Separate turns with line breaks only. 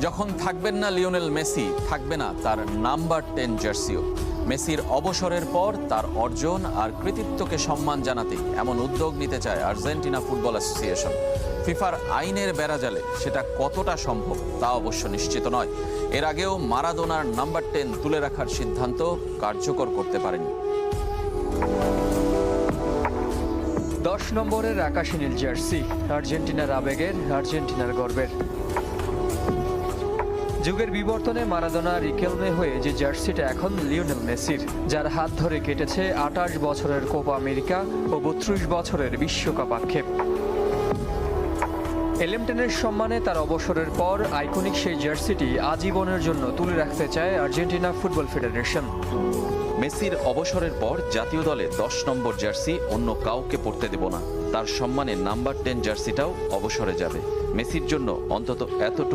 যখন থাকবেন না লিওনেল মেসি, থাকবে না তার নাম্বার 10 জার্সিও। মেসির অবসরের পর তার অর্জন আর কৃতিত্বকে সম্মান জানাতে এমন উদ্যোগ নিতে চায় আর্জেন্টিনা ফুটবল অ্যাসোসিয়েশন। ফিফার আইনের বেড়াজালে সেটা কতটা সম্ভব তা অবশ্য নিশ্চিত নয়। এর আগেও মারাদোনার নাম্বার 10 তুলে রাখার সিদ্ধান্ত কার্যকর করতে পারেনি।
10 নম্বরের আকাশী নীল জার্সি আর্জেন্টিনার আবেগের, আর্জেন্টিনার গর্বের। যুগের বিবর্তনে মারাদোনা, রিকেলমে হয়ে যে জার্সিটা এখন লিওনেল মেসির, যার হাত ধরে কেটেছে 28 বছরের কোপা আমেরিকা ও 32 বছরের বিশ্বকাপ আক্ষেপ। এলেমটেনের সম্মানে তার অবসরের পর আইকনিক সেই জার্সিটি আজীবনের জন্য তুলে রাখতে চায় আর্জেন্টিনা ফুটবল ফেডারেশন।
মেসির অবসরের পর জাতীয় দলে 10 নম্বর জার্সি অন্য কাউকে পরতে দেব না। তার সম্মানে নাম্বার 10 জার্সিটাও অবসরে যাবে। মেসির জন্য অন্তত এতটুকু